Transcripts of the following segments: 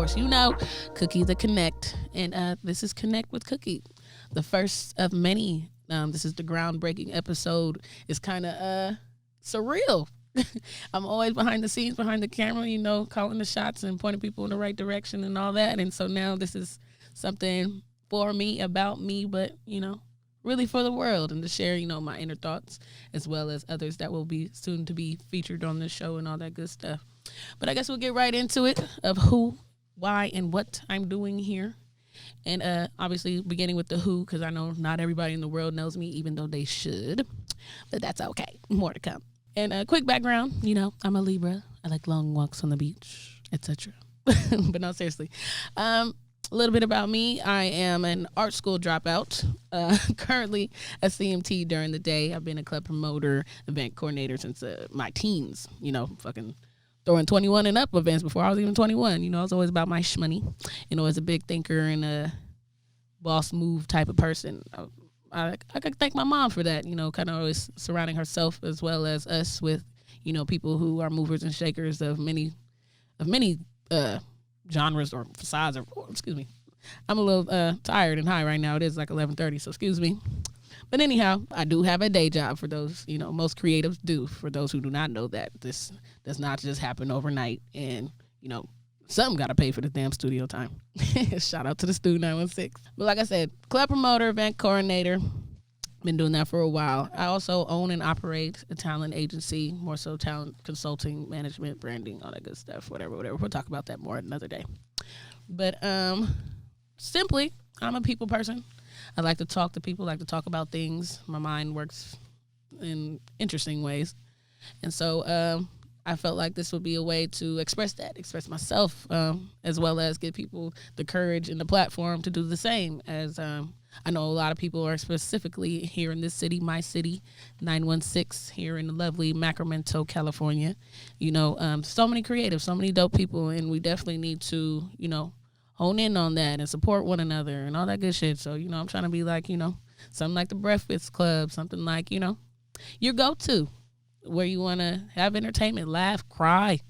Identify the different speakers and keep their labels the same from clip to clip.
Speaker 1: course, Kooky the Connect. And this is Connect with Kooky, the first of many. This is the groundbreaking episode. It's kind of surreal. I'm always behind the scenes, behind the camera, calling the shots and pointing people in the right direction and all that. And so now this is something for me, about me, but, really for the world, and to share, my inner thoughts, as well as others that will be soon to be featured on the show and all that good stuff. But I guess we'll get right into it of who, why, and what I'm doing here. And obviously beginning with the who, because I know not everybody in the world knows me, even though they should. But that's okay. More to come. And a quick background, I'm a Libra. I like long walks on the beach, etc. But no, seriously. A little bit about me. I am an art school dropout, currently a CMT during the day. I've been a club promoter, event coordinator since my teens, fucking throwing 21 and up events before I was even 21. I was always about my shmoney, as a big thinker and a boss move type of person. I could thank my mom for that, kind of always surrounding herself as well as us with, people who are movers and shakers of many genres or facades or excuse me. I'm a little tired and high right now. It is like 11:30, so excuse me. But anyhow, I do have a day job for those, most creatives do. For those who do not know that, this does not just happen overnight. And, something got to pay for the damn studio time. Shout out to the Stu 916. But like I said, club promoter, event coordinator. Been doing that for a while. I also own and operate a talent agency, more so talent consulting, management, branding, all that good stuff, whatever. We'll talk about that more another day. But simply, I'm a people person. I like to talk to people, like to talk about things. My mind works in interesting ways. And so I felt like this would be a way to express myself, as well as give people the courage and the platform to do the same. As I know a lot of people are specifically here in this city, my city, 916, here in the lovely Sacramento, California. So many creatives, so many dope people, and we definitely need to, hone in on that and support one another and all that good shit. So, I'm trying to be like, something like the Breakfast Club, something like, your go-to, where you want to have entertainment, laugh, cry,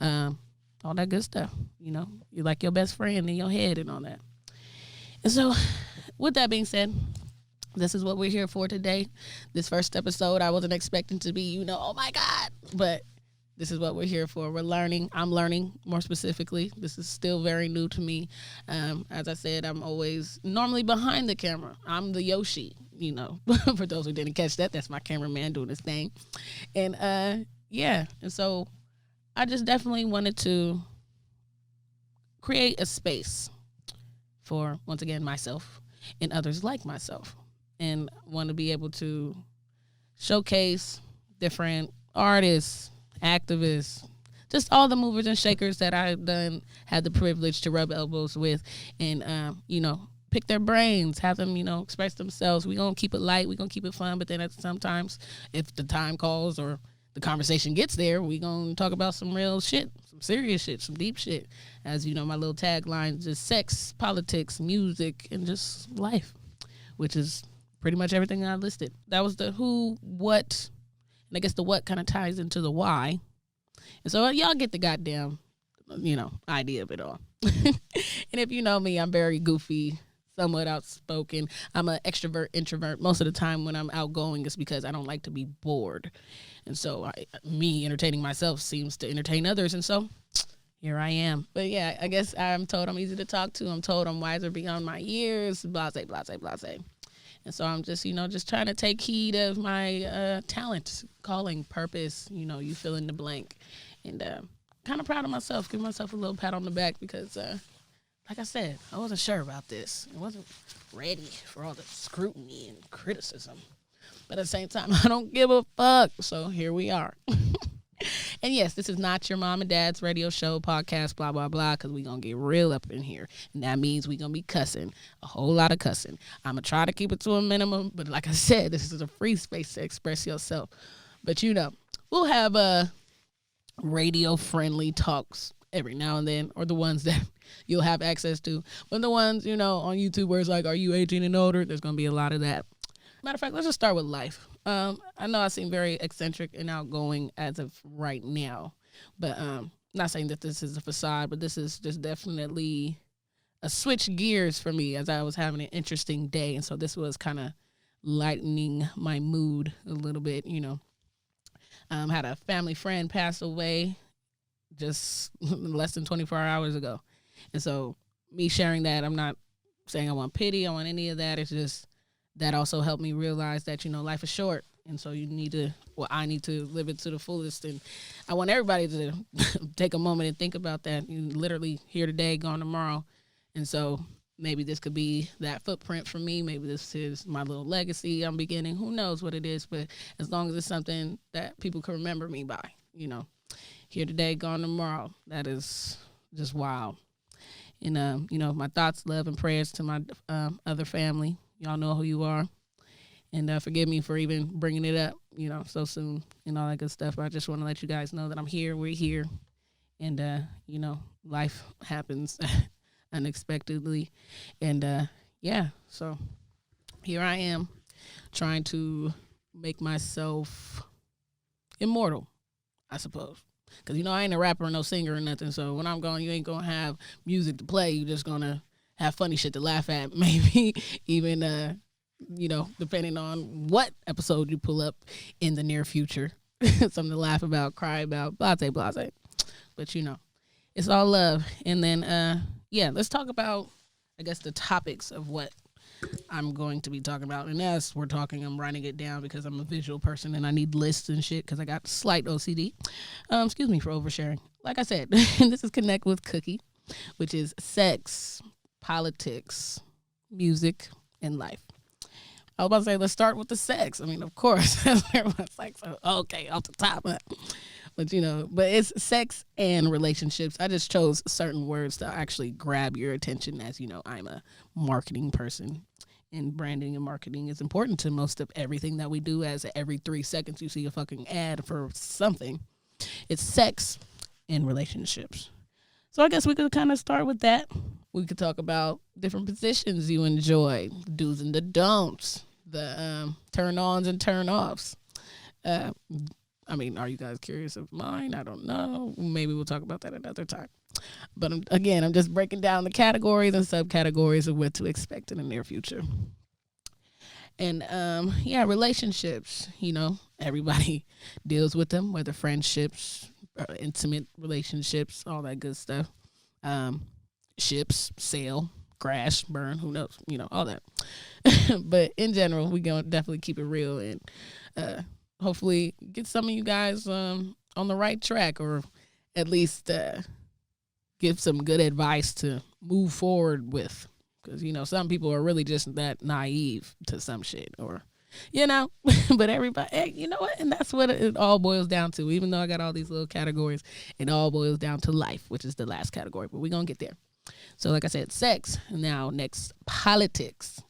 Speaker 1: all that good stuff. You're like your best friend in your head and all that. And so with that being said, this is what we're here for today. This first episode, I wasn't expecting to be, oh my God, but this is what we're here for. We're learning. I'm learning more specifically. This is still very new to me. As I said, I'm always normally behind the camera. I'm the Yoshi, for those who didn't catch that, that's my cameraman doing his thing. And and so I just definitely wanted to create a space for, once again, myself and others like myself, and want to be able to showcase different artists, activists, just all the movers and shakers that I've had the privilege to rub elbows with, and pick their brains, have them express themselves. We're gonna keep it light, we're gonna keep it fun, but then sometimes if the time calls or the conversation gets there, we're gonna talk about some real shit, some serious shit, some deep shit. As my little tagline, just sex, politics, music, and just life, which is pretty much everything I listed. That was the who, what, and I guess the what kind of ties into the why. And so y'all get the goddamn, idea of it all. And if you know me, I'm very goofy, somewhat outspoken. I'm an extrovert, introvert. Most of the time when I'm outgoing, it's because I don't like to be bored. And so me entertaining myself seems to entertain others. And so here I am. But yeah, I guess I'm told I'm easy to talk to. I'm told I'm wiser beyond my years, blase, blase, blase. And so I'm just, just trying to take heed of my talent, calling, purpose, you fill in the blank. And kind of proud of myself, give myself a little pat on the back because, like I said, I wasn't sure about this. I wasn't ready for all the scrutiny and criticism. But at the same time, I don't give a fuck. So here we are. And yes, this is not your mom and dad's radio show, podcast, blah, blah, blah, because we're going to get real up in here. And that means we're going to be cussing, a whole lot of cussing. I'm going to try to keep it to a minimum. But like I said, this is a free space to express yourself. But, we'll have radio-friendly talks every now and then, or the ones that you'll have access to. But the ones, on YouTube where it's like, are you 18 and older? There's going to be a lot of that. Matter of fact, let's just start with life. I know I seem very eccentric and outgoing as of right now, but not saying that this is a facade, but this is just definitely a switch gears for me as I was having an interesting day. And so this was kind of lightening my mood a little bit, Had a family friend pass away just less than 24 hours ago. And so me sharing that, I'm not saying I want pity, I want any of that. It's just that also helped me realize that, life is short. And so I need to live it to the fullest. And I want everybody to take a moment and think about that. You literally here today, gone tomorrow. And so maybe this could be that footprint for me. Maybe this is my little legacy I'm beginning. Who knows what it is, but as long as it's something that people can remember me by, here today, gone tomorrow. That is just wild. And, my thoughts, love, and prayers to my other family. Y'all know who you are. And forgive me for even bringing it up, so soon and all that good stuff. But I just want to let you guys know that I'm here. We're here. And, life happens unexpectedly. And, so here I am trying to make myself immortal, I suppose. Because, I ain't a rapper or no singer or nothing. So when I'm gone, you ain't going to have music to play. You're just going to have funny shit to laugh at. Maybe even, depending on what episode you pull up in the near future. Something to laugh about, cry about, blase, blase. But, it's all love. And then, let's talk about, I guess, the topics of what I'm going to be talking about. And as we're talking, I'm writing it down because I'm a visual person and I need lists and shit because I got slight OCD. Excuse me for oversharing. Like I said, this is Connect with Kooky, which is sex, politics, music, and life. I was about to say, let's start with the sex. I mean, of course, everyone's like, so, okay, off the top. But it's sex and relationships. I just chose certain words to actually grab your attention as, I'm a marketing person. And branding and marketing is important to most of everything that we do, as every 3 seconds you see a fucking ad for something. It's sex and relationships. So I guess we could kind of start with that. We could talk about different positions you enjoy, do's and the don'ts, the turn-ons and turn-offs. Are you guys curious of mine? I don't know. Maybe we'll talk about that another time. But I'm just breaking down the categories and subcategories of what to expect in the near future. And, relationships, everybody deals with them, whether friendships, intimate relationships, all that good stuff. Ships, sail, crash, burn, who knows, all that. But in general, we're going to definitely keep it real and hopefully get some of you guys on the right track, or at least give some good advice to move forward with. Because, some people are really just that naive to some shit, or, but everybody, you know what? And that's what it all boils down to. Even though I got all these little categories, it all boils down to life, which is the last category. But we're going to get there. So like I said, sex. Now, next, politics.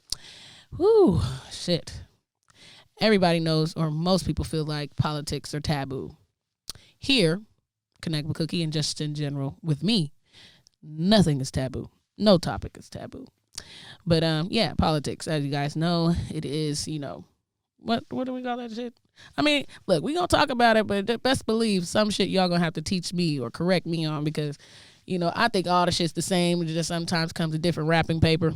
Speaker 1: Whew, shit. Everybody knows, or most people feel like politics are taboo. Here, Connect with Kooky, and just in general with me, nothing is taboo. No topic is taboo. But politics, as you guys know, it is, what do we call that shit? I mean, look, we gonna talk about it, but best believe some shit y'all gonna have to teach me or correct me on, because, I think all the shit's the same. It just sometimes comes in different wrapping paper.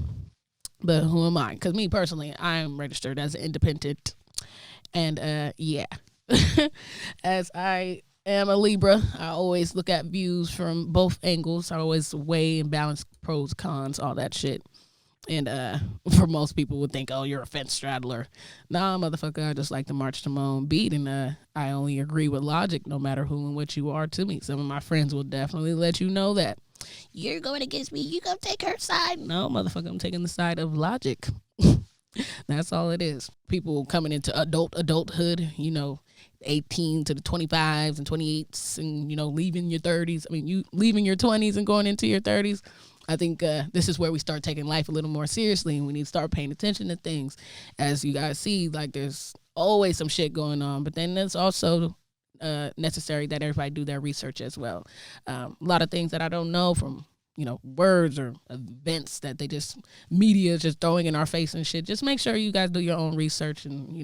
Speaker 1: But who am I? Because me personally, I am registered as an independent. And as I am a Libra, I always look at views from both angles. I always weigh and balance pros, cons, all that shit. And for most people would think, oh, you're a fence straddler. Nah, motherfucker, I just like to march to my own beat. And I only agree with logic, no matter who and what you are to me. Some of my friends will definitely let you know that. You're going against me. You gonna take her side. No, motherfucker, I'm taking the side of logic. That's all it is. People coming into adulthood, 18 to the 25s and 28s and, leaving your 30s. I mean, you leaving your 20s and going into your 30s. I think this is where we start taking life a little more seriously, and we need to start paying attention to things. As you guys see, like, there's always some shit going on, but then there's also necessary that everybody do their research as well. A lot of things that I don't know from, words or events that they just, media is just throwing in our face and shit. Just make sure you guys do your own research and,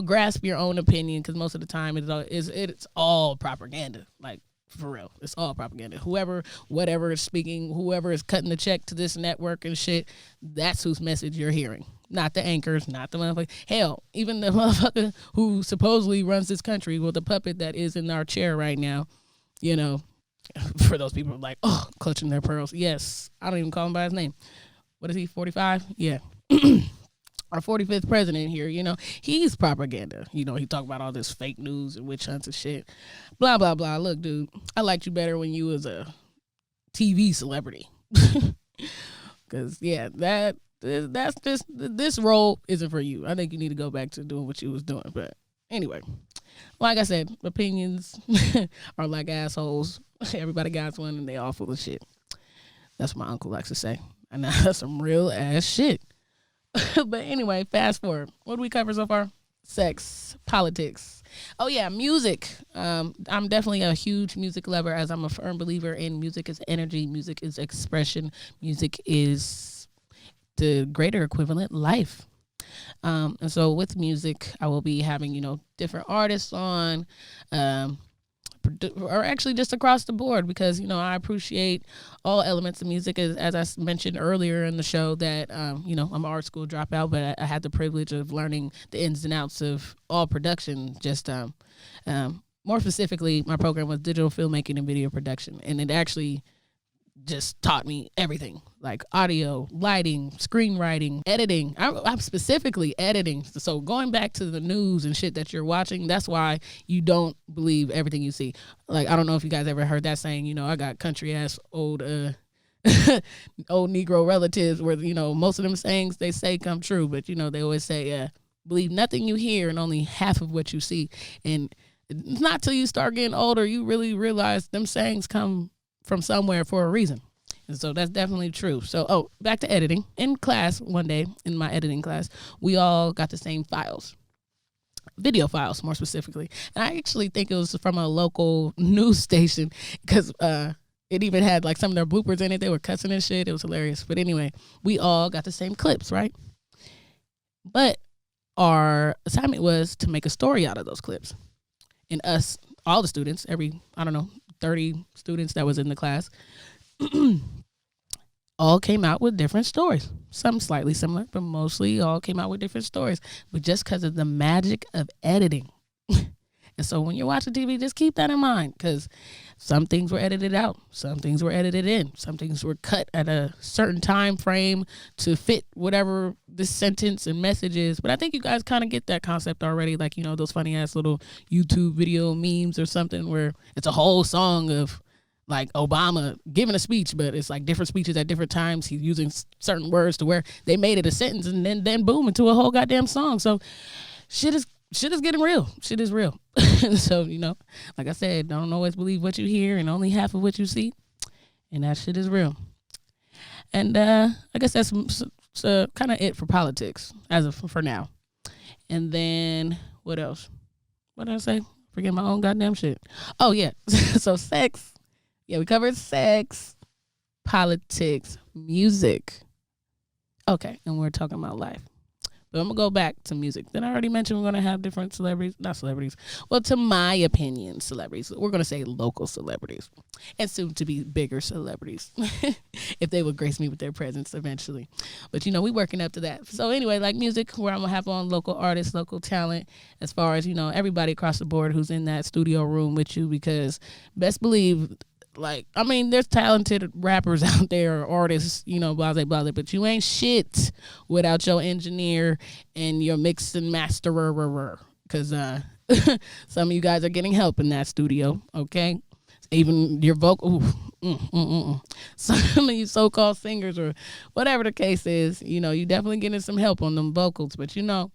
Speaker 1: grasp your own opinion, because most of the time it's all propaganda. Like, For real. It's all propaganda. Whatever is speaking, whoever is cutting the check to this network and shit, that's whose message you're hearing. Not the anchors, not the motherfucker. Hell, even the motherfucker who supposedly runs this country, well, the puppet that is in our chair right now, you know, for those people like, oh, clutching their pearls. Yes. I don't even call him by his name. What is he, 45? Yeah. Our 45th president here, you know, he's propaganda. You know, he talk about all this fake news and witch hunts and shit. Blah, blah, blah. Look, dude, I liked you better when you was a TV celebrity. Because, yeah, that's just, this role isn't for you. I think you need to go back to doing what you was doing. But anyway, like I said, opinions are like assholes. Everybody got one and they all full of shit. That's what my uncle likes to say. And that's some real ass shit. But anyway, fast forward. What do we cover so far? Sex, politics. Oh yeah, music. I'm definitely a huge music lover, as I'm a firm believer in music is energy, music is expression, music is the greater equivalent life. And so with music, I will be having, you know, different artists on, or actually just across the board, because, you know, I appreciate all elements of music. As I mentioned earlier in the show that, you know, I'm an art school dropout, but I had the privilege of learning the ins and outs of all production. Just more specifically, my program was digital filmmaking and video production, and it actually just taught me everything, like audio, lighting, screenwriting, editing. I'm specifically editing. So going back to the news and shit that you're watching, that's why you don't believe everything you see. Like, I don't know if you guys ever heard that saying, you know, I got country ass old old Negro relatives where, you know, most of them sayings they say come true, but, you know, they always say, believe nothing you hear and only half of what you see. And it's not till you start getting older you really realize them sayings come from somewhere for a reason. And so that's definitely true. So, back to editing. In class one day, in my editing class, we all got the same files. Video files, more specifically. And I actually think it was from a local news station, because it even had like some of their bloopers in it. They were cussing and shit. It was hilarious. But anyway, we all got the same clips, right? But our assignment was to make a story out of those clips. And us, all the students, 30 students that was in the class, all came out with different stories. Some slightly similar, but mostly all came out with different stories. But just because of the magic of editing. And so when you're watching TV, just keep that in mind, because some things were edited out. Some things were edited in. Some things were cut at a certain time frame to fit whatever this sentence and message is. But I think you guys kind of get that concept already. Like, you know, those funny ass little YouTube video memes or something where it's a whole song of like Obama giving a speech, but it's like different speeches at different times. He's using certain words to where they made it a sentence and then boom, into a whole goddamn song. So shit is getting real. Shit is real. So, you know, like I said, don't always believe what you hear and only half of what you see. And that shit is real. And I guess that's kind of it for politics for now. And then what else? What did I say? Forget my own goddamn shit. Oh, yeah. So sex. Yeah, we covered sex, politics, music. Okay, and we're talking about life. But I'm going to go back to music. Then I already mentioned we're going to have different celebrities. Not celebrities. Well, to my opinion, celebrities. We're going to say local celebrities. And soon to be bigger celebrities. If they would grace me with their presence eventually. But, you know, we working up to that. So anyway, like music, where I'm going to have on local artists, local talent. As far as, you know, everybody across the board who's in that studio room with you. Because best believe, like, I mean, there's talented rappers out there, or artists, you know, blah, blah, blah, but you ain't shit without your engineer and your mix and masterer, because some of you guys are getting help in that studio, okay? Even your vocal, some of you so-called singers or whatever the case is, you know, you definitely getting some help on them vocals, but, you know,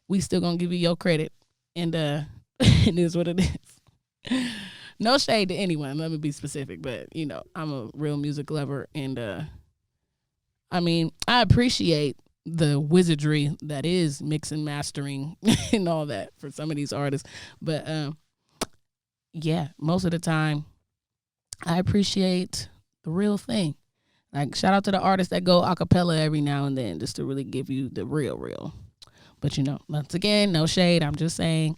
Speaker 1: we still gonna give you your credit, and it is what it is. No shade to anyone, let me be specific, but, you know, I'm a real music lover, and, I mean, I appreciate the wizardry that is mixing, mastering, and all that for some of these artists, but, yeah, most of the time, I appreciate the real thing. Like, shout out to the artists that go a cappella every now and then, just to really give you the real. But, you know, once again, no shade, I'm just saying,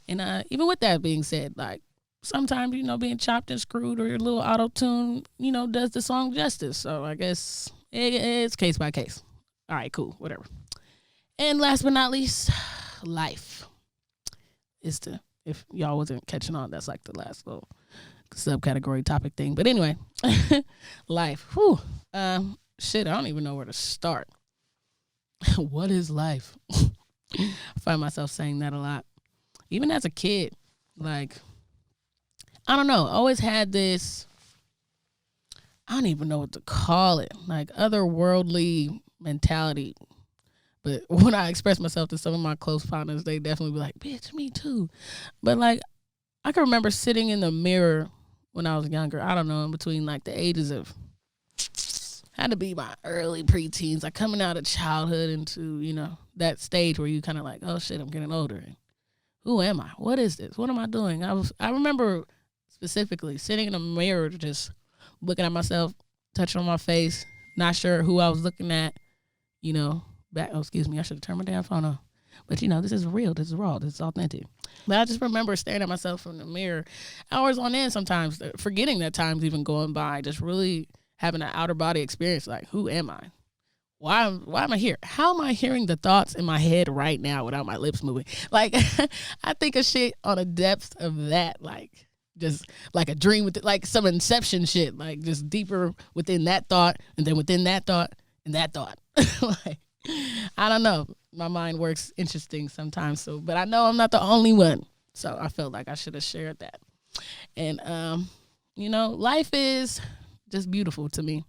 Speaker 1: and even with that being said, like, sometimes, being chopped and screwed or your little auto-tune, does the song justice. So I guess it's case by case. All right, cool, whatever. And last but not least, life is if y'all wasn't catching on, that's like the last little subcategory topic thing. But anyway, life. Whew. Shit, I don't even know where to start. What is life? I find myself saying that a lot. Even as a kid, like, I don't know, I always had this, I don't even know what to call it, like otherworldly mentality. But when I express myself to some of my close partners, they definitely be like, bitch, me too. But like, I can remember sitting in the mirror when I was younger. I don't know, in between like the ages of, had to be my early preteens, like coming out of childhood into, that stage where you kind of like, oh shit, I'm getting older. And who am I? What is this? What am I doing? I remember specifically sitting in a mirror, just looking at myself, touching on my face, not sure who I was looking at, excuse me, I should have turned my damn phone on. But this is real, this is raw, this is authentic. But I just remember staring at myself in the mirror hours on end sometimes, forgetting that time's even going by, just really having an outer body experience, like, who am I? Why am I here? How am I hearing the thoughts in my head right now without my lips moving? Like, I think of shit on a depth of that, like, just like a dream with like some Inception shit, like just deeper within that thought, and then within that thought, and that thought. Like, I don't know. My mind works interesting sometimes, but I know I'm not the only one. So I felt like I should have shared that. And, life is just beautiful to me,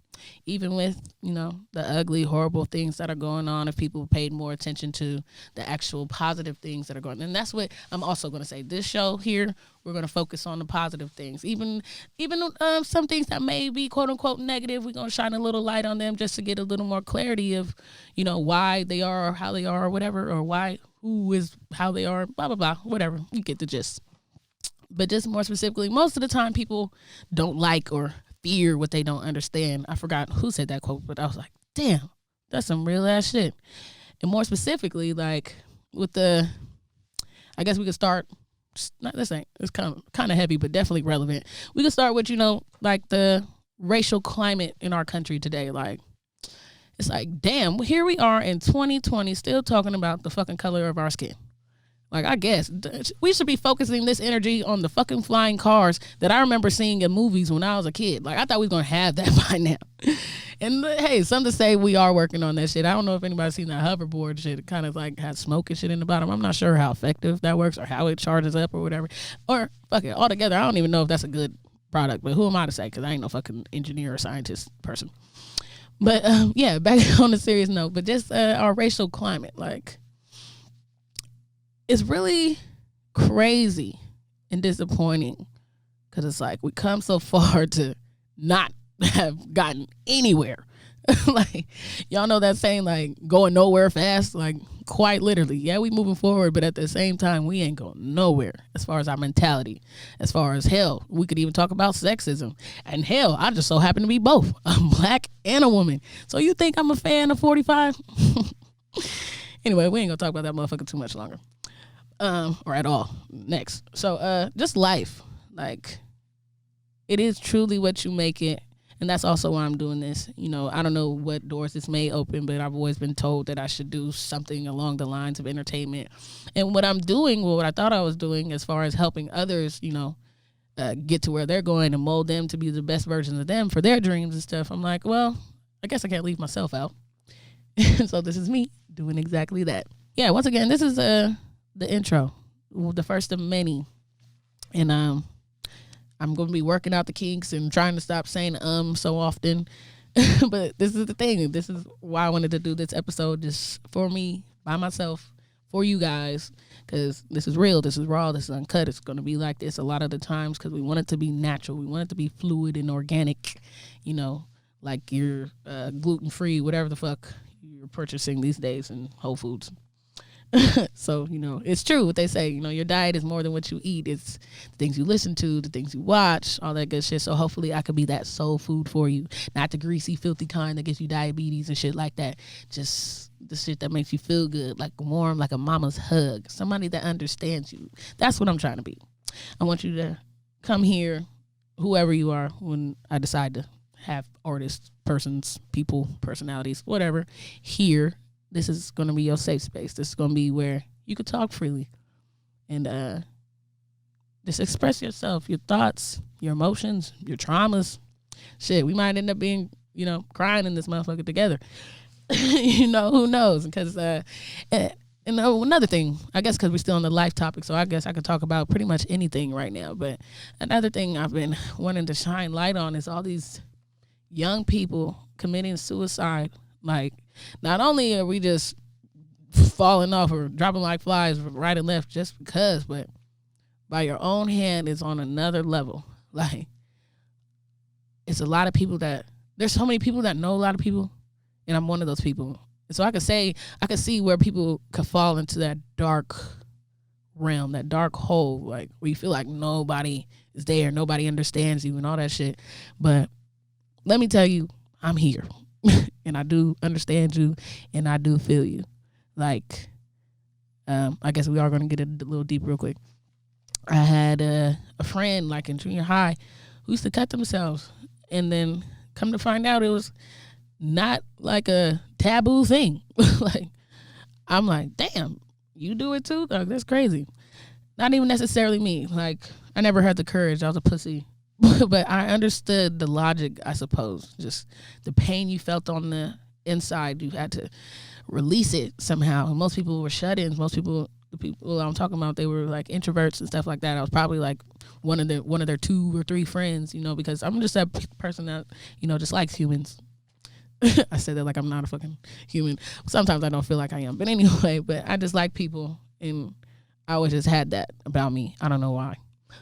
Speaker 1: even with, the ugly, horrible things that are going on. If people paid more attention to the actual positive things that are going on. And that's what I'm also going to say. This show here, we're going to focus on the positive things. Even some things that may be quote unquote negative, we're going to shine a little light on them just to get a little more clarity of, why they are or how they are or whatever, or who is how they are, blah, blah, blah, whatever. You get the gist. But just more specifically, most of the time people don't like or fear what they don't understand. I forgot who said that quote, but I was like, damn, that's some real ass shit. And more specifically, like with I guess we could start, it's kind of heavy, but definitely relevant. We could start with, like the racial climate in our country today. Like, it's like, damn, here we are in 2020 still talking about the fucking color of our skin. Like, I guess we should be focusing this energy on the fucking flying cars that I remember seeing in movies when I was a kid. Like, I thought we was going to have that by now. And hey, some to say we are working on that shit. I don't know if anybody's seen that hoverboard shit. It kind of like has smoke and shit in the bottom. I'm not sure how effective that works or how it charges up or whatever. Or fuck it, altogether, I don't even know if that's a good product. But who am I to say? Because I ain't no fucking engineer or scientist person. But yeah, back on a serious note. But just our racial climate, like, it's really crazy and disappointing because it's like we come so far to not have gotten anywhere. Like, y'all know that saying, like, going nowhere fast? Like, quite literally. Yeah, we moving forward, but at the same time, we ain't going nowhere as far as our mentality. As far as hell, we could even talk about sexism. And hell, I just so happen to be both. I'm black and a woman. So you think I'm a fan of 45? Anyway, we ain't gonna talk about that motherfucker too much longer. Or at all. Next. So just life. Like, it is truly what you make it. And that's also why I'm doing this. I don't know what doors this may open, but I've always been told that I should do something along the lines of entertainment. And what I'm doing, what I thought I was doing as far as helping others, get to where they're going and mold them to be the best versions of them for their dreams and stuff. I'm like, well, I guess I can't leave myself out. So this is me doing exactly that. Yeah, once again, this is the intro, the first of many. And I'm going to be working out the kinks and trying to stop saying so often. But this is the thing. This is why I wanted to do this episode, just for me, by myself, for you guys, because this is real, this is raw, this is uncut. It's going to be like this a lot of the times because we want it to be natural. We want it to be fluid and organic, like you're gluten-free, whatever the fuck you're purchasing these days in Whole Foods. So, it's true what they say, your diet is more than what you eat. It's the things you listen to, the things you watch, all that good shit. So hopefully I could be that soul food for you. Not the greasy, filthy kind that gives you diabetes and shit like that. Just the shit that makes you feel good, like warm, like a mama's hug. Somebody that understands you. That's what I'm trying to be. I want you to come here, whoever you are, when I decide to have artists, persons, people, personalities, whatever, here, this is going to be your safe space. This is going to be where you could talk freely and just express yourself, your thoughts, your emotions, your traumas. Shit, we might end up being, crying in this motherfucker together. Who knows? Because, another thing, I guess because we're still on the life topic, so I guess I could talk about pretty much anything right now. But another thing I've been wanting to shine light on is all these young people committing suicide. Like, not only are we just falling off or dropping like flies right and left just because, but by your own hand is on another level. Like, it's a lot of people there's so many people that know a lot of people, and I'm one of those people. And so I could see where people could fall into that dark realm, that dark hole, like where you feel like nobody is there, nobody understands you and all that shit. But let me tell you, I'm here. And I do understand you, and I do feel you. Like, I guess we are going to get a little deep real quick. I had a friend, like in junior high, who used to cut themselves. And then come to find out it was not like a taboo thing. Like, I'm like, damn, you do it too? Like, that's crazy. Not even necessarily me. Like, I never had the courage. I was a pussy. But I understood the logic, I suppose. Just the pain you felt on the inside, you had to release it somehow. And most people were shut-ins. The people I'm talking about, they were like introverts and stuff like that. I was probably like one of their 2 or 3 friends, because I'm just that person that, just likes humans. I said that like I'm not a fucking human. Sometimes I don't feel like I am. But anyway, I just like people, and I always just had that about me. I don't know why.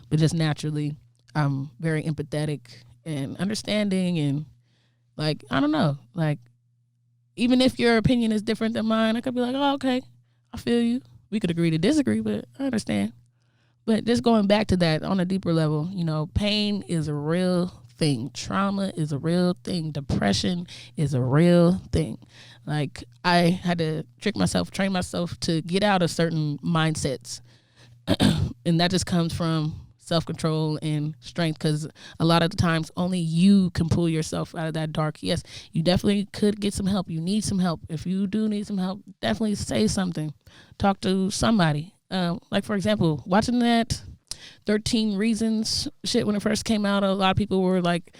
Speaker 1: But just naturally, I'm very empathetic and understanding, and like, I don't know, like, even if your opinion is different than mine, I could be like, oh, okay, I feel you. We could agree to disagree, but I understand. But just going back to that on a deeper level, pain is a real thing. Trauma is a real thing. Depression is a real thing. Like, I had to train myself to get out of certain mindsets. And that just comes from self-control and strength, because a lot of the times only you can pull yourself out of that dark. Yes, you definitely could get some help. You need some help. If you do need some help, definitely say something. Talk to somebody. Like, for example, watching that 13 Reasons shit when it first came out, a lot of people were like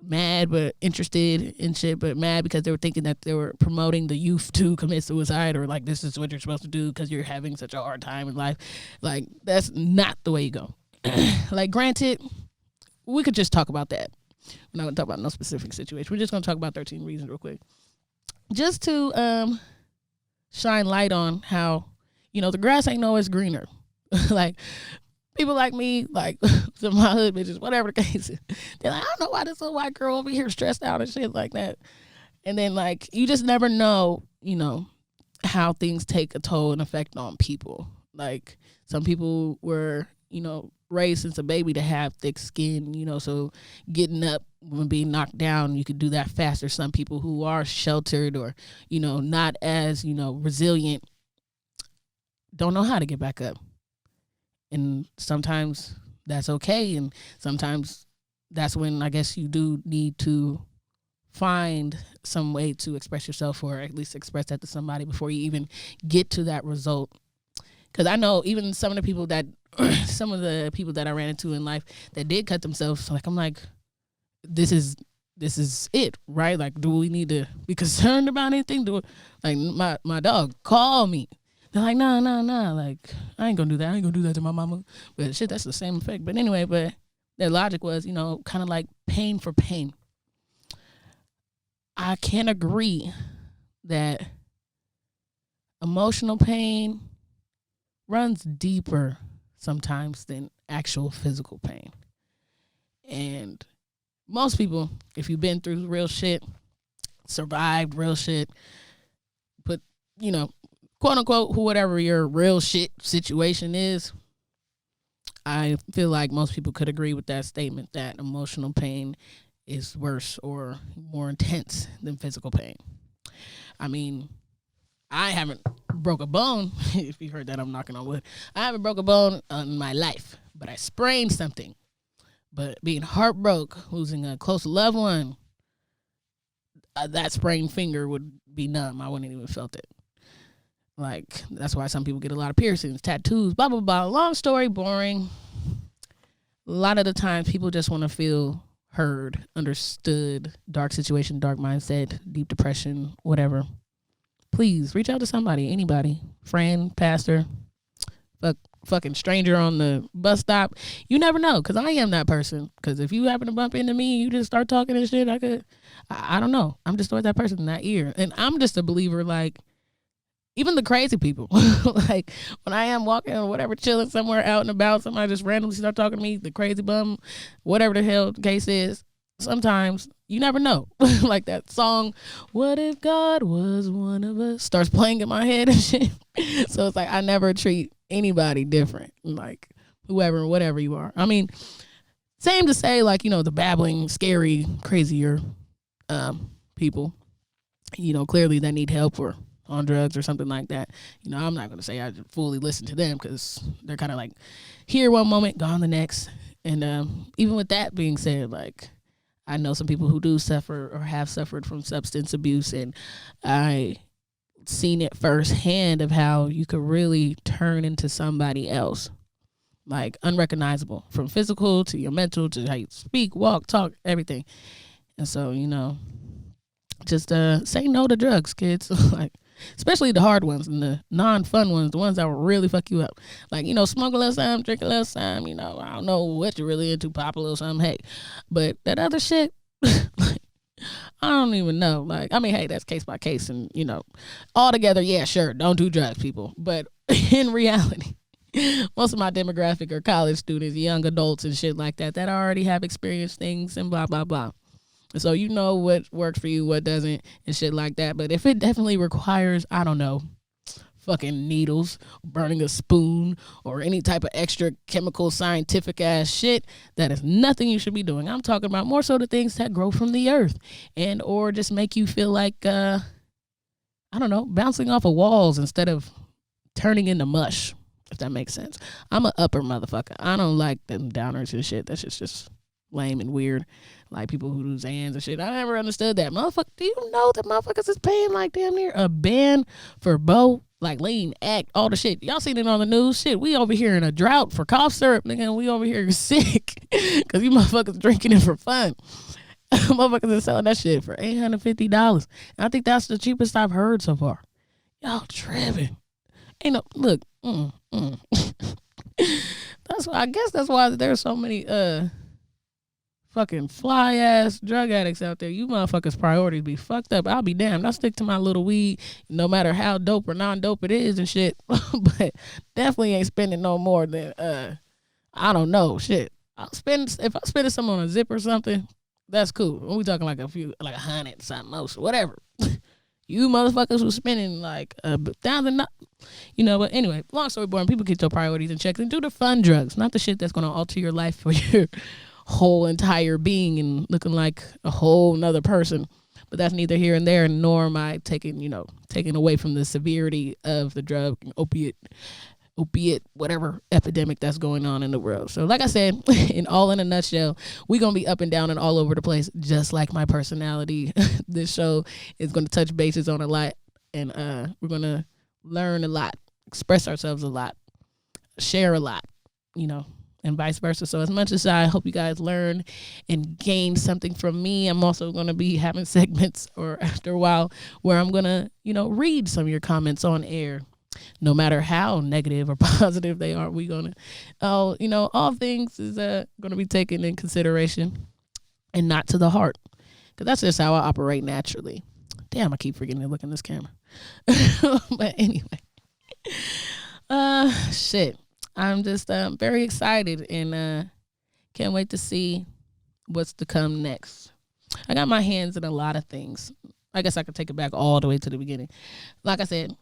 Speaker 1: mad but interested in shit, but mad because they were thinking that they were promoting the youth to commit suicide, or like, this is what you're supposed to do because you're having such a hard time in life. Like, that's not the way you go. Like, granted, we could just talk about that. We're not going to talk about no specific situation. We're just going to talk about 13 Reasons real quick. Just to shine light on how, the grass ain't always greener. Like, people like me, like some of my hood bitches, whatever the case is, they're like, I don't know why this little white girl over here stressed out and shit like that. And then, like, you just never know, how things take a toll and effect on people. Like, some people were, raised since a baby to have thick skin, so getting up when being knocked down, you could do that faster. Some people who are sheltered or, not as, resilient, don't know how to get back up. And sometimes that's okay. And sometimes that's when I guess you do need to find some way to express yourself, or at least express that to somebody before you even get to that result. Because I know even some of the people that I ran into in life that did cut themselves, like, I'm like, this is it, right? Like, do we need to be concerned about anything? Like, my dog called me. They're like, nah, like, I ain't gonna do that. I ain't gonna do that to my mama. But shit, that's the same effect. But anyway, their logic was, kind of like pain for pain. I can agree that emotional pain runs deeper sometimes than actual physical pain. And most people, if you've been through real shit, survived real shit, put, quote unquote, whatever your real shit situation is, I feel like most people could agree with that statement, that emotional pain is worse or more intense than physical pain. I mean, I haven't broke a bone. If you heard that, I'm knocking on wood. I haven't broke a bone in my life, but I sprained something. But being heartbroken, losing a close loved one, that sprained finger would be numb. I wouldn't even felt it. Like, that's why some people get a lot of piercings, tattoos, blah, blah, blah. Long story, boring. A lot of the times people just want to feel heard, understood, dark situation, dark mindset, deep depression, whatever. Please reach out to somebody, anybody, friend, pastor, fucking stranger on the bus stop. You never know, because I am that person. Because if you happen to bump into me, you just start talking and shit, I don't know. I'm just always that person in that ear. And I'm just a believer, like, even the crazy people, like when I am walking or whatever, chilling somewhere out and about, somebody just randomly start talking to me, the crazy bum, whatever the hell the case is, sometimes you never know. Like that song, "What if God was one of us," starts playing in my head and shit. So it's like I never treat anybody different, like whoever, whatever you are. I mean, same to say, like, the babbling, scary, crazier people, clearly they need help or on drugs or something like that. I'm not going to say I fully listen to them, because they're kind of like here one moment, gone the next. And even with that being said, like, I know some people who do suffer or have suffered from substance abuse, and I seen it firsthand of how you could really turn into somebody else, like unrecognizable, from physical to your mental to how you speak, walk, talk, everything. And so, just say no to drugs, kids. Like, especially the hard ones and the non-fun ones, the ones that will really fuck you up. Like, smoke a little something, drink a little something, I don't know what you're really into, pop a little something, hey. But that other shit, like, I don't even know. Like, I mean, hey, that's case by case. And, altogether, yeah, sure, don't do drugs, people. But in reality, most of my demographic are college students, young adults and shit like that already have experienced things and blah, blah, blah. So you know what works for you, what doesn't, and shit like that. But if it definitely requires, I don't know, fucking needles, burning a spoon, or any type of extra chemical scientific ass shit, that is nothing you should be doing. I'm talking about more so the things that grow from the earth, and or just make you feel like, I don't know, bouncing off of walls instead of turning into mush, if that makes sense. I'm an upper motherfucker. I don't like them downers and shit. That shit's just lame and weird. Like people who do Zans and shit. I never understood that. Motherfucker, do you know that motherfuckers is paying like damn near a band for Bo? Like lean, act, all the shit. Y'all seen it on the news. Shit, we over here in a drought for cough syrup, nigga, and we over here sick. Cause you motherfuckers drinking it for fun. Motherfuckers is selling that shit for $850. And I think that's the cheapest I've heard so far. Y'all tripping. Ain't no, look, that's why, I guess that's why there's so many, fucking fly ass drug addicts out there. You motherfuckers' priorities be fucked up. I'll be damned. I stick to my little weed, no matter how dope or non-dope it is and shit. But definitely ain't spending no more than I don't know, shit. If I spend some on a zip or something, that's cool. When we talking like a few, like 100 something most, whatever. You motherfuckers who spending like $1,000, But anyway, long story boring. People get your priorities in check and do the fun drugs, not the shit that's gonna alter your life for your whole entire being and looking like a whole nother person. But that's neither here and there, nor am I taking away from the severity of the drug, opiate, whatever epidemic that's going on in the world. So like I said, in a nutshell, we're going to be up and down and all over the place, just like my personality. This show is going to touch bases on a lot, and we're going to learn a lot, express ourselves a lot, share a lot, and vice versa. So as much as I hope you guys learn and gain something from me, I'm also going to be having segments, or after a while, where I'm going to, read some of your comments on air. No matter how negative or positive they are, we going to, all things is going to be taken in consideration and not to the heart. Because that's just how I operate naturally. Damn, I keep forgetting to look in this camera. But anyway. Shit. I'm just very excited and can't wait to see what's to come next. I got my hands in a lot of things. I guess I could take it back all the way to the beginning. Like I said,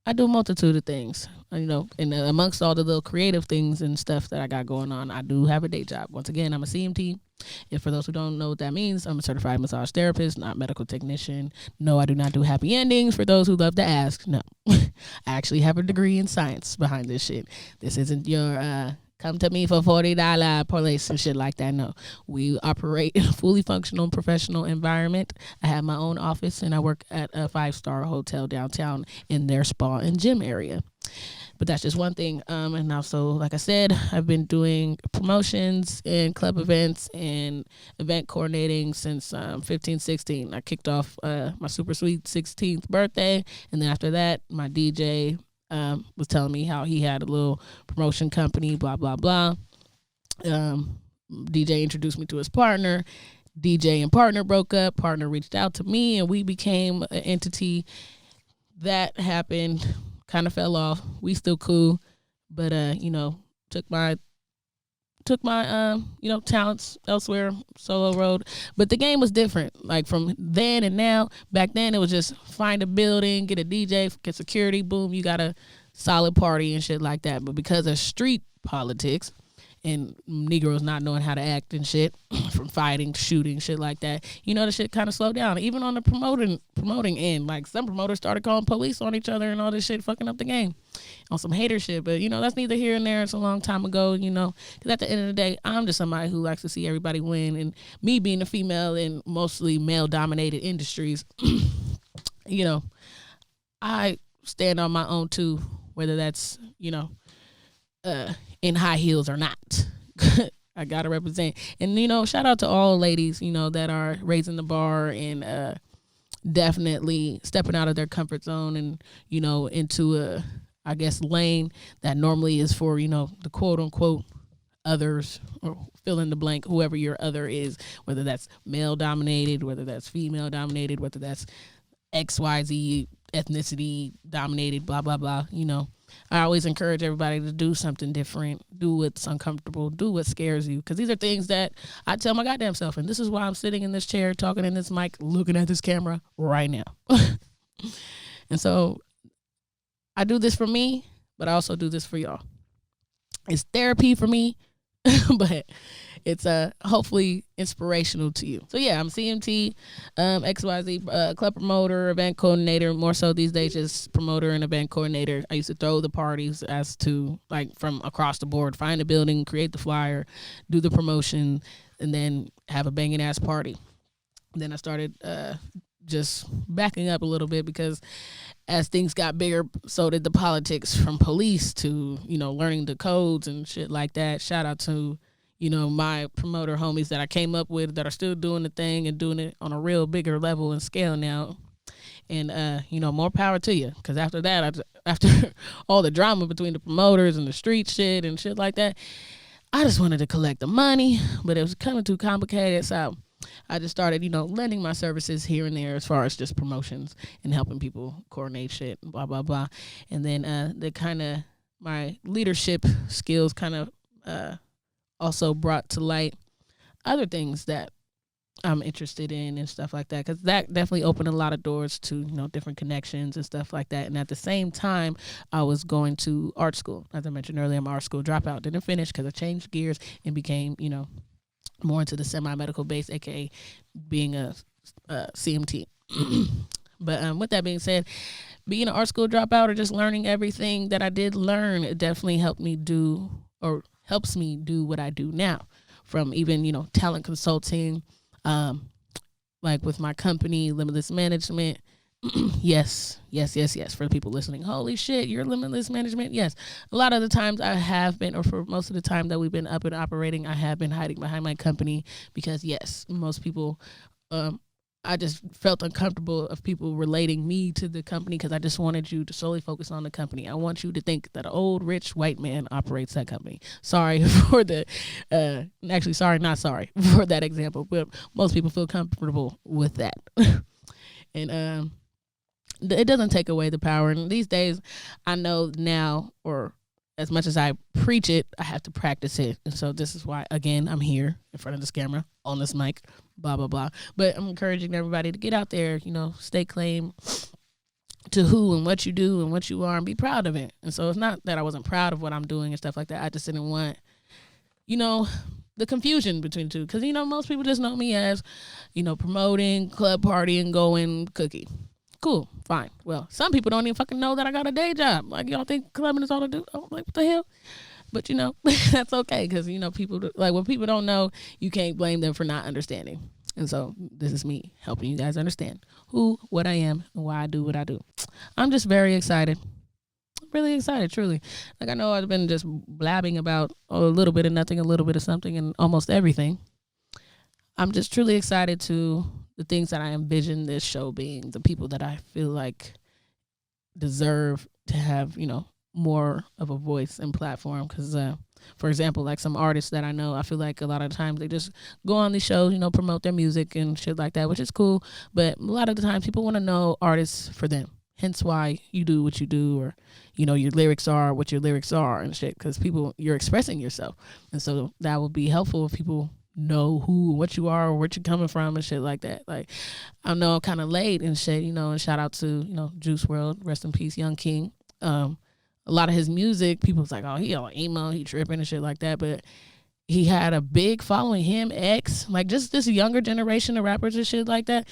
Speaker 1: I do a multitude of things, and amongst all the little creative things and stuff that I got going on, I do have a day job. Once again, I'm a CMT. And for those who don't know what that means, I'm a certified massage therapist, not medical technician. No, I do not do happy endings, for those who love to ask. No, I actually have a degree in science behind this shit. This isn't your come to me for $40 police and shit like that. No, we operate in a fully functional professional environment. I have my own office and I work at a 5-star hotel downtown in their spa and gym area. But that's just one thing. And also, like I said, I've been doing promotions and club events and event coordinating since 15, 16. I kicked off my super sweet 16th birthday. And then after that, my DJ was telling me how he had a little promotion company, blah, blah, blah. DJ introduced me to his partner. DJ and partner broke up. Partner reached out to me, and we became an entity. That happened. Kind of fell off. We still cool, but took my talents elsewhere, solo road. But the game was different. Like from then and now. Back then it was just find a building, get a DJ, get security, boom, you got a solid party and shit like that. But because of street politics and Negroes not knowing how to act and shit, from fighting, shooting, shit like that, the shit kind of slowed down. Even on the promoting end, like some promoters started calling police on each other and all this shit, fucking up the game on some hater shit. But that's neither here and there. It's a long time ago, because at the end of the day, I'm just somebody who likes to see everybody win. And me being a female in mostly male dominated industries, I stand on my own too, whether that's in high heels or not. I gotta represent. And shout out to all ladies that are raising the bar and definitely stepping out of their comfort zone and into a, I guess, lane that normally is for the quote unquote others, or fill in the blank, whoever your other is, whether that's male dominated, whether that's female dominated, whether that's XYZ ethnicity dominated, blah blah blah. I always encourage everybody to do something different, do what's uncomfortable, do what scares you, because these are things that I tell my goddamn self, and this is why I'm sitting in this chair, talking in this mic, looking at this camera right now. And so I do this for me, but I also do this for y'all. It's therapy for me, but it's hopefully inspirational to you. So yeah, I'm CMT, XYZ, club promoter, event coordinator, more so these days just promoter and event coordinator. I used to throw the parties as to like from across the board, find a building, create the flyer, do the promotion, and then have a banging ass party. Then I started just backing up a little bit because as things got bigger, so did the politics, from police to, learning the codes and shit like that. Shout out to my promoter homies that I came up with that are still doing the thing and doing it on a real bigger level and scale now. And, more power to you. Because after that, after all the drama between the promoters and the street shit and shit like that, I just wanted to collect the money, but it was coming too complicated. So I just started, lending my services here and there as far as just promotions and helping people coordinate shit, blah, blah, blah. And then my leadership skills kind of also brought to light other things that I'm interested in and stuff like that, because that definitely opened a lot of doors to different connections and stuff like that. And at the same time, I was going to art school. As I mentioned earlier, I'm an art school dropout. Didn't finish because I changed gears and became more into the semi-medical base, aka being a CMT. But with that being said, being an art school dropout or just learning everything that I did learn, it definitely helped me do, or helps me do what I do now, from even, talent consulting, like with my company, Limitless Management. Yes. For the people listening, holy shit, you're Limitless Management. Yes. A lot of the times I have been, or for most of the time that we've been up and operating, I have been hiding behind my company because yes, most people, I just felt uncomfortable of people relating me to the company because I just wanted you to solely focus on the company. I want you to think that an old, rich, white man operates that company. Sorry for the, not sorry for that example, but most people feel comfortable with that. And it doesn't take away the power. And these days, I know now, or as much as I preach it, I have to practice it. And so this is why, again, I'm here in front of this camera, on this mic, blah, blah, blah. But I'm encouraging everybody to get out there, stake claim to who and what you do and what you are and be proud of it. And so it's not that I wasn't proud of what I'm doing and stuff like that. I just didn't want, the confusion between the two. Because, most people just know me as, promoting, club partying, going, Kooky. Cool, fine. Well, some people don't even fucking know that I got a day job. Like, y'all think clubbing is all I do? Oh, like, what the hell? But that's okay, because people, like, when people don't know, you can't blame them for not understanding. And so this is me helping you guys understand who, what I am, and why I do what I do. I'm just very excited. Really excited, truly. Like, I know I've been just blabbing about a little bit of nothing, a little bit of something, and almost everything. I'm just truly excited to the things that I envision this show being, the people that I feel like deserve to have, more of a voice and platform. Because, for example, like some artists that I know, I feel like a lot of the times they just go on these shows, promote their music and shit like that, which is cool. But a lot of the times people want to know artists for them. Hence why you do what you do, or, your lyrics are what your lyrics are and shit. Because you're expressing yourself. And so that would be helpful if people know who, what you are, or where you're coming from and shit like that. Like, I know I'm kind of late and shit, and shout out to, Juice WRLD, rest in peace, Young King. A lot of his music, people's like, oh, he all emo, he tripping and shit like that. But he had a big following, him, X, like just this younger generation of rappers and shit like that.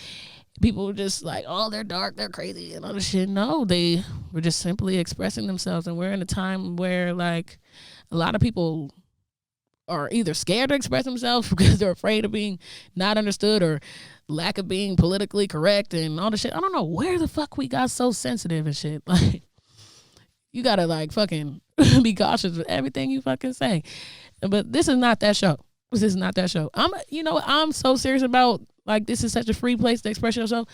Speaker 1: People were just like, oh, they're dark, they're crazy and all this shit. No, they were just simply expressing themselves. And we're in a time where, like, a lot of people are either scared to express themselves because they're afraid of being not understood, or lack of being politically correct and all the shit. I don't know where the fuck we got so sensitive and shit. Like, you gotta, like, fucking be cautious with everything you fucking say. But this is not that show. This is not that show. I'm so serious about, like, this is such a free place to express yourself.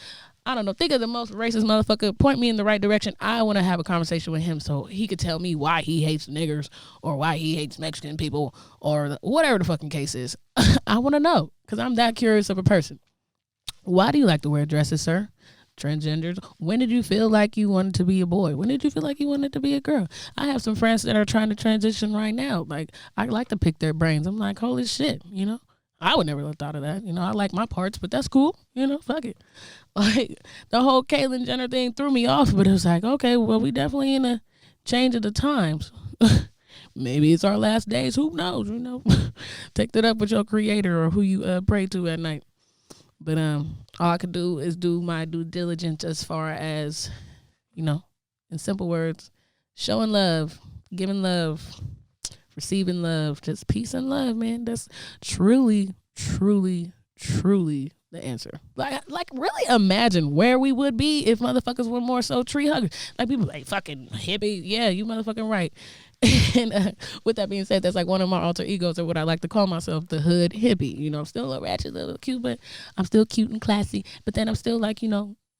Speaker 1: I don't know. Think of the most racist motherfucker. Point me in the right direction. I want to have a conversation with him so he could tell me why he hates niggers, or why he hates Mexican people, or whatever the fucking case is. I want to know, because I'm that curious of a person. Why do you like to wear dresses, sir? Transgenders. When did you feel like you wanted to be a boy? When did you feel like you wanted to be a girl? I have some friends that are trying to transition right now. Like, I like to pick their brains. I'm like, holy shit, I would never have thought of that. I like my parts, but that's cool. Fuck it. Like, the whole Caitlyn Jenner thing threw me off, but it was like, okay, well, we definitely in a change of the times. Maybe it's our last days. Who knows? Take that up with your creator or who you pray to at night. But all I could do is do my due diligence as far as, in simple words, showing love, giving love, receiving love, just peace and love, man. That's truly, truly, truly the answer. Like really imagine where we would be if motherfuckers were more so tree huggers. Like, people like, fucking hippie. Yeah, you motherfucking right. And with that being said, that's like one of my alter egos, or what I like to call myself, the hood hippie. I'm still a little ratchet, a little cute, but I'm still cute and classy. But then I'm still like,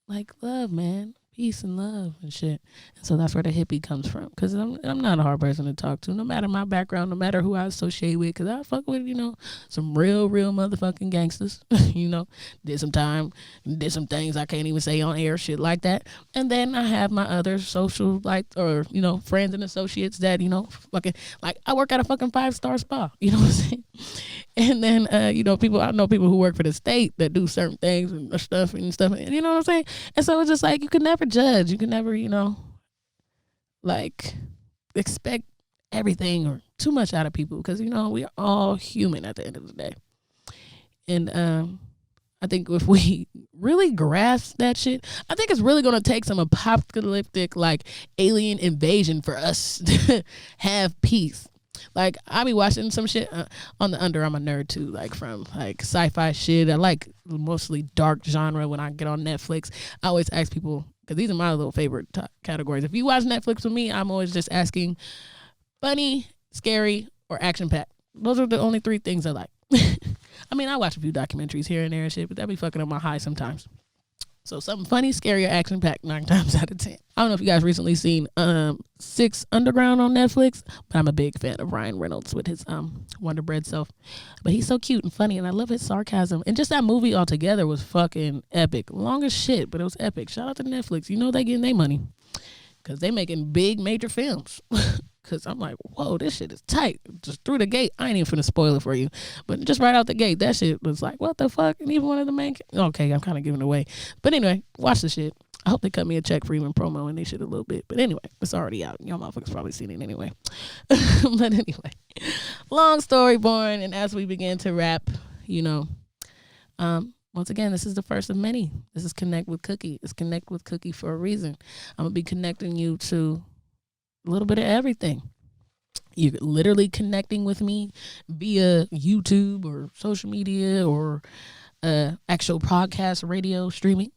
Speaker 1: like love, man. Peace and love and shit. And so that's where the hippie comes from. Because I'm not a hard person to talk to, no matter my background, no matter who I associate with. Because I fuck with, some real motherfucking gangsters. Did some time, did some things I can't even say on air, shit like that. And then I have my other social, like, or, friends and associates that, fucking, like, I work at a fucking 5-star spa. You know what I'm saying? And then, I know people who work for the state that do certain things and stuff, and you know what I'm saying? And so it's just like, you can never judge. You can never, like, expect everything or too much out of people, because, we are all human at the end of the day. And I think if we really grasp that shit, I think it's really going to take some apocalyptic, like, alien invasion for us to have peace. Like, I be watching some shit on the under. I'm a nerd too, like, from like sci-fi shit. I like mostly dark genre. When I get on Netflix, I always ask people, because these are my little favorite categories. If you watch Netflix with me, I'm always just asking funny, scary, or action-packed. Those are the only 3 things I like. I mean, I watch a few documentaries here and there and shit, but that be fucking up my high sometimes. So something funny, scary, or action-packed 9 times out of 10. I don't know if you guys recently seen 6 Underground on Netflix, but I'm a big fan of Ryan Reynolds with his Wonder Bread self. But he's so cute and funny, and I love his sarcasm. And just that movie altogether was fucking epic. Long as shit, but it was epic. Shout out to Netflix. They getting their money, because they making big, major films. Because I'm like, whoa, this shit is tight. Just through the gate. I ain't even finna spoil it for you. But just right out the gate, that shit was like, what the fuck? And even one of the main... Okay, I'm kind of giving it away. But anyway, watch the shit. I hope they cut me a check for even promoing this shit a little bit. But anyway, it's already out. Y'all motherfuckers probably seen it anyway. But anyway, long story boring. And as we begin to wrap, once again, this is the first of many. This is Connect with Kooky. It's Connect with Kooky for a reason. I'm going to be connecting you to a little bit of everything. You're literally connecting with me via YouTube or social media or actual podcast, radio, streaming.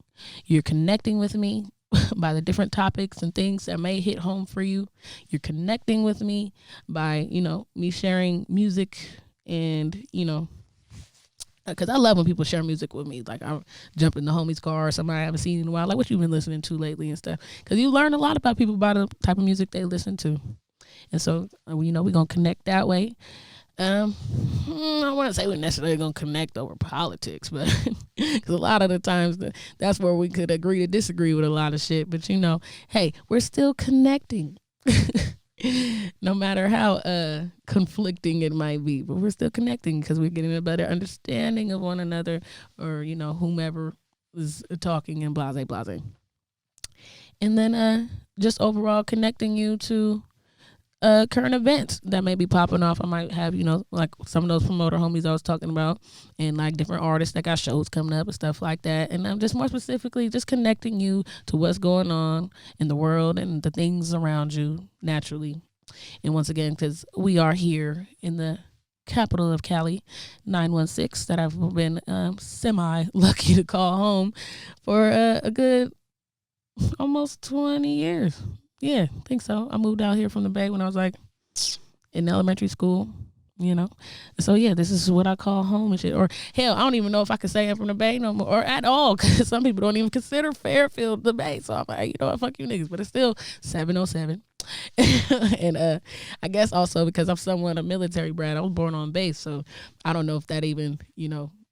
Speaker 1: You're connecting with me by the different topics and things that may hit home for you. You're connecting with me by, me sharing music and, because I love when people share music with me. Like, I jump in the homie's car or somebody I haven't seen in a while. Like, what you been listening to lately and stuff. Because you learn a lot about people by the type of music they listen to. And so, we're going to connect that way. I want to say we're necessarily going to connect over politics, but because a lot of the times that's where we could agree to disagree with a lot of shit. But, hey, we're still connecting. No matter how conflicting it might be, but we're still connecting because we're getting a better understanding of one another, or whomever is talking and blase blase. And then just overall connecting you to current events that may be popping off. I might have, like some of those promoter homies I was talking about, and like different artists that got shows coming up and stuff like that. And I'm just more specifically just connecting you to what's going on in the world and the things around you naturally. And once again, because we are here in the capital of Cali, 916, that I've been semi-lucky to call home for a good almost 20 years. Yeah, I think so. I moved out here from the Bay when I was like in elementary school, So yeah, this is what I call home and shit. Or hell, I don't even know if I could say I'm from the Bay no more or at all, because some people don't even consider Fairfield the Bay. So I'm like, fuck you niggas. But it's still 707. And I guess also because I'm somewhat a military brat. I was born on base, so I don't know if that even,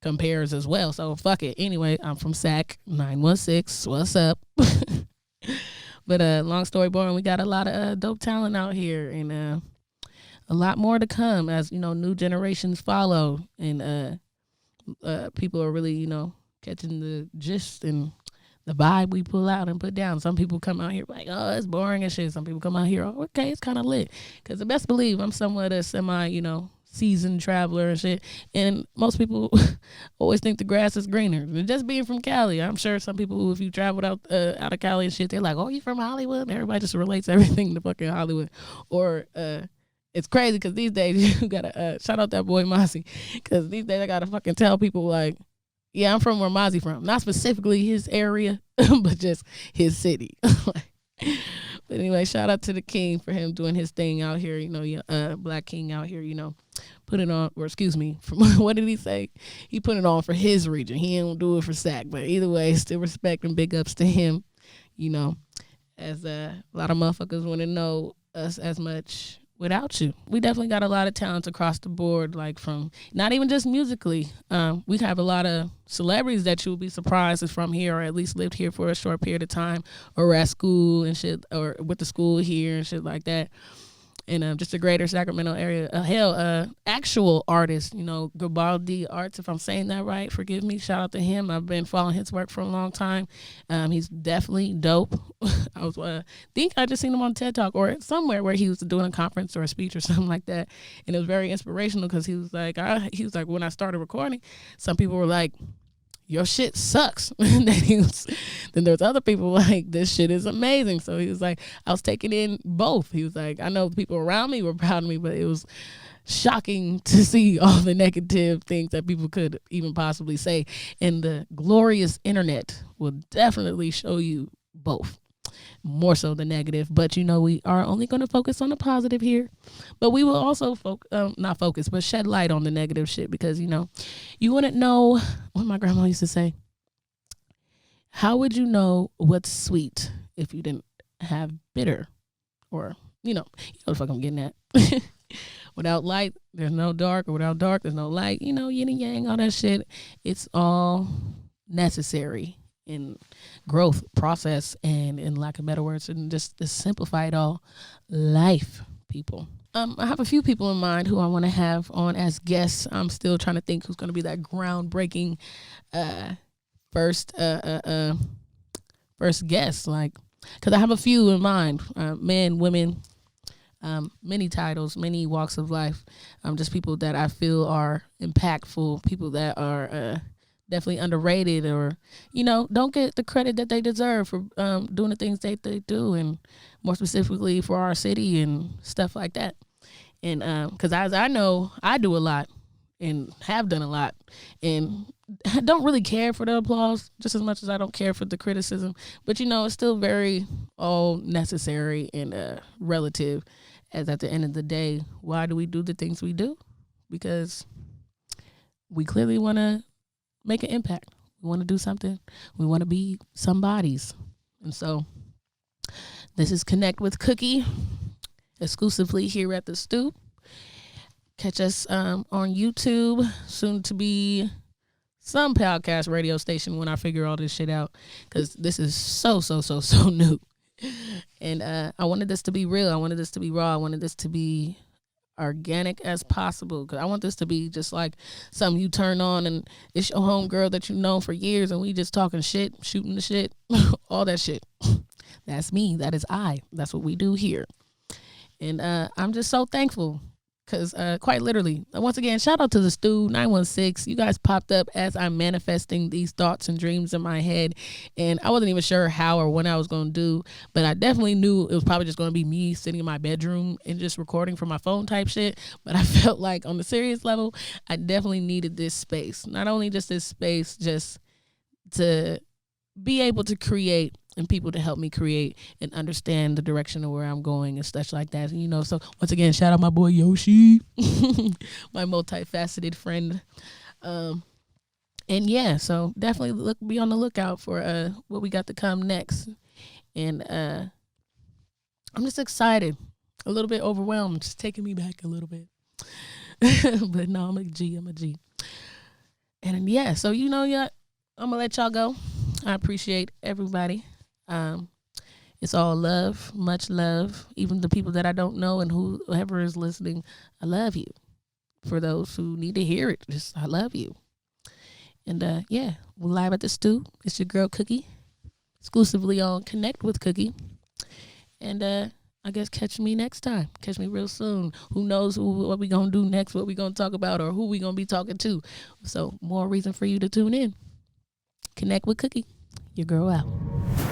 Speaker 1: compares as well. So fuck it. Anyway, I'm from SAC 916. What's up? But long story boring, we got a lot of dope talent out here, and a lot more to come as new generations follow, and people are really catching the gist and the vibe we pull out and put down. Some people come out here like, oh, it's boring and shit. Some people come out here, oh, okay, it's kind of lit. Because the best believe I'm somewhat a semi seasoned traveler and shit, and most people always think the grass is greener. And just being from Cali, I'm sure some people who, if you traveled out of Cali and shit, they're like, oh, you from Hollywood? Everybody just relates everything to fucking Hollywood. Or it's crazy because these days you gotta shout out that boy Mozzie, because these days I gotta fucking tell people like, yeah, I'm from where Mozzie from, not specifically his area but just his city. But anyway, shout out to the king for him doing his thing out here, Black King out here, put it on, or excuse me, from what did he say? He put it on for his region. He don't do it for SAC. But either way, still respect and big ups to him, as a lot of motherfuckers want to know us as much without you. We definitely got a lot of talents across the board, like from not even just musically. We have a lot of celebrities that you'll be surprised is from here, or at least lived here for a short period of time, or at school and shit, or with the school here and shit like that. And just the greater Sacramento area. Actual artists, Garibaldi Arts, if I'm saying that right, forgive me. Shout out to him. I've been following his work for a long time. He's definitely dope. I was think I just seen him on TED Talk or somewhere where he was doing a conference or a speech or something like that, and it was very inspirational because he was like, when I started recording, some people were like, your shit sucks. Then there's other people like, this shit is amazing. So he was like, I was taking in both. He was like, I know people around me were proud of me, but it was shocking to see all the negative things that people could even possibly say. And the glorious internet will definitely show you both, more so the negative. But we are only going to focus on the positive here, but we will also not focus but shed light on the negative shit, because you wouldn't know what my grandma used to say. How would you know what's sweet if you didn't have bitter? Or you know the fuck I'm getting at. Without light there's no dark, or without dark there's no light. Yin and yang, all that shit, it's all necessary in growth process, and in lack of better words, and just to simplify it all, life, people. I have a few people in mind who I want to have on as guests. I'm still trying to think who's going to be that groundbreaking first guest, like, because I have a few in mind, men, women, many titles, many walks of life, just people that I feel are impactful, people that are definitely underrated, or don't get the credit that they deserve for doing the things they do, and more specifically for our city and stuff like that. And because as I know, I do a lot and have done a lot, and I don't really care for the applause just as much as I don't care for the criticism. But it's still very all necessary and relative. As at the end of the day, why do we do the things we do? Because we clearly want to make an impact. We want to do something. We want to be somebody's. And so this is Connect with Kooky, exclusively here at the Stoop. Catch us on YouTube, soon to be some podcast radio station when I figure all this shit out, because this is so new. And I wanted this to be real. I wanted this to be raw. I wanted this to be organic as possible, because I want this to be just like something you turn on and it's your homegirl that you've known for years and we just talking shit, shooting the shit, all that shit. That's me. That is I. That's what we do here. And I'm just so thankful. Because quite literally, once again, shout out to the Stu 916. You guys popped up as I'm manifesting these thoughts and dreams in my head. And I wasn't even sure how or when I was going to do. But I definitely knew it was probably just going to be me sitting in my bedroom and just recording from my phone type shit. But I felt like on the serious level, I definitely needed this space. Not only just this space, just to be able to create and people to help me create and understand the direction of where I'm going and stuff like that. So once again, shout out my boy Yoshi, my multifaceted friend. And yeah, so definitely be on the lookout for what we got to come next. And I'm just excited, a little bit overwhelmed, just taking me back a little bit. But no, I'm a G. And yeah, so yeah, I'm gonna let y'all go. I appreciate everybody. It's all love, much love. Even the people that I don't know and whoever is listening, I love you. For those who need to hear it, just I love you. And yeah, we're live at the Stew. It's your girl Kooky, exclusively on Connect with Kooky. And I guess catch me next time. Catch me real soon. Who knows what we gonna do next, what we gonna talk about, or who we gonna be talking to. So more reason for you to tune in. Connect with Kooky. Your girl out.